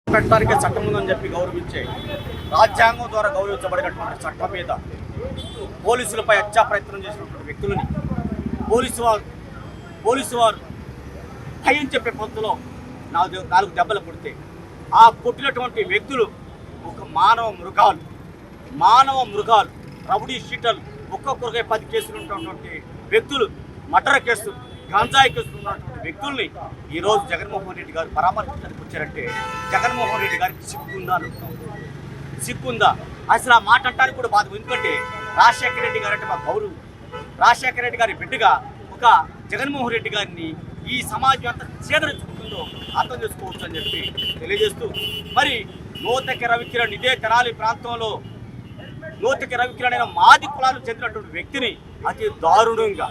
పెట్టడానికి చట్టం ఉందని చెప్పి గౌరవించే రాజ్యాంగం ద్వారా గౌరవించబడినటువంటి చట్టం మీద పోలీసులపై హత్యా ప్రయత్నం చేసినటువంటి వ్యక్తులని పోలీసు వారు భయం చెప్పే పొత్తులో 4 దెబ్బలు కొడితే ఆ కొట్టినటువంటి వ్యక్తులు ఒక మానవ మృగాలు రౌడీ షీటర్లు ఒక్కొక్కరికై 10 కేసులు ఉన్నటువంటి వ్యక్తులు, మర్డర్ కేసులు, గంజాయి కేసులు ఉన్నటువంటి వ్యక్తుల్ని ఈరోజు జగన్మోహన్ రెడ్డి గారు పరామర్శించడానికి వచ్చారంటే జగన్మోహన్ రెడ్డి గారికి సిగ్గుందా అసలు ఆ మాట అంటానికి కూడా బాధ. ఎందుకంటే రాజశేఖర రెడ్డి గారు అంటే మా గౌరవం. రాజశేఖర రెడ్డి గారి బిడ్డగా ఒక జగన్మోహన్ రెడ్డి గారిని ఈ సమాజం ఎంత చేదరించుకుంటుందో అర్థం చేసుకోవచ్చు అని చెప్పి తెలియజేస్తూ, మరి నూతకి రవికిరణ్ ఇదే తెనాలి ప్రాంతంలో నూతకి రవికిరణ్ అయిన మాది కులాలకు చెందినటువంటి వ్యక్తిని అతి దారుణంగా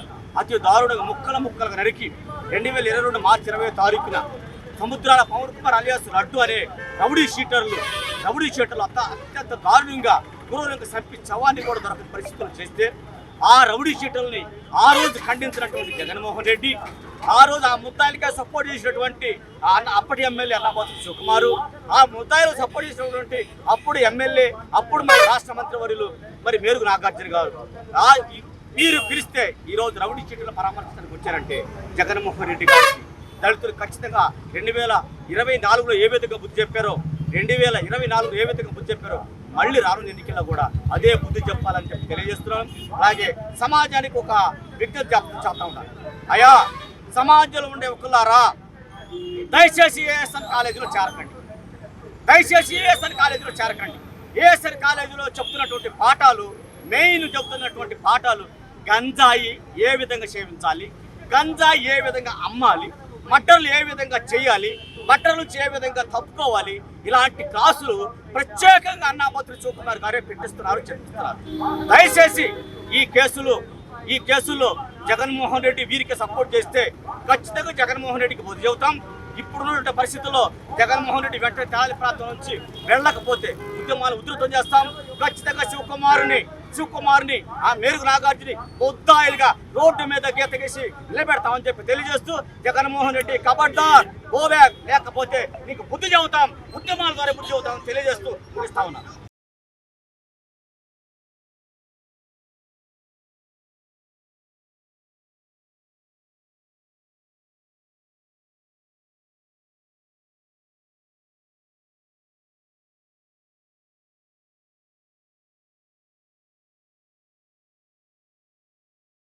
ముక్కలుగా నరికి 2022 మార్చి 20వ తారీఖున సముద్రాల పవన్ కుమార్ అలియాస్ లడ్డు అనే రౌడీ షీటర్లు అత్యంత దారుణంగా గురువులకు చంపి చవాన్ని కూడా దొరకని పరిస్థితులు చేస్తే ఆ రౌడీ షీటర్ని ఆ రోజు ఖండించినటువంటి జగన్మోహన్ రెడ్డి, ఆ రోజు ఆ ముద్దాయిలకే సపోర్ట్ చేసినటువంటి అప్పటి ఎమ్మెల్యే అన్నాబోతు శివకుమారు, ఆ ముద్దాయిలు సపోర్ట్ చేసినటువంటి అప్పుడు ఎమ్మెల్యే అప్పుడు మరి రాష్ట్ర మంత్రివర్యులు మరి మేరుగు నాగార్జున గారు మీరు పిలిస్తే ఈరోజు రౌడీ షీటర్లు పరామర్శించడానికి వచ్చారంటే జగన్మోహన్ రెడ్డి గారికి దళితులు ఖచ్చితంగా 2024లో ఏ విధంగా బుద్ధి చెప్పారో 2024లో ఏ విధంగా బుద్ధి చెప్పారో మళ్ళీ రానున్న ఎన్నికల్లో కూడా అదే బుద్ధి చెప్పాలని చెప్పి తెలియజేస్తున్నాం. అలాగే సమాజానికి ఒక విజ్ఞప్తి చేస్తా ఉన్నారు. అయ్యా, సమాజంలో ఉండే ఒకళ్ళారా, దయచేసి ఏఎస్ఎన్ కాలేజీలో చేరకండి. ఏఎస్ఎన్ కాలేజీలో చెప్తున్నటువంటి పాఠాలు, మెయిన్ చెప్తున్నటువంటి పాఠాలు గంజాయి ఏ విధంగా సేవించాలి, గంజాయి ఏ విధంగా అమ్మాలి, మర్డర్లు ఏ విధంగా చేయాలి, మర్డర్ నుంచి ఏ విధంగా తప్పుకోవాలి, ఇలాంటి క్లాసులు ప్రత్యేకంగా అన్నాబోతు శివకుమార్ గారే పెట్టిస్తున్నారు, చెప్పిస్తున్నారు. దయచేసి ఈ కేసులో జగన్మోహన్ రెడ్డి వీరికి సపోర్ట్ చేస్తే ఖచ్చితంగా జగన్మోహన్ రెడ్డికి బుద్ధి చెబుతాం. ఇప్పుడున్న పరిస్థితుల్లో జగన్మోహన్ రెడ్డి వెంటనే తెనాలి ప్రాంతం నుంచి వెళ్ళకపోతే ఉద్యమాలు ఉధృతం చేస్తాం. ఖచ్చితంగా శివకుమార్ని ఆ మేరుగు నాగార్జుని ముద్దాయిలుగా రోడ్డు మీద గీత గీసి నిలబెడతామని చెప్పి తెలియజేస్తూ, జగన్మోహన్ రెడ్డి కబడ్దార్ గో బ్యాక్, లేకపోతే నీకు బుద్ధి చెబుతాం, ఉద్యమాల ద్వారా బుద్ధి చెబుతామని తెలియజేస్తూ ముగిస్తా ఉన్నాను.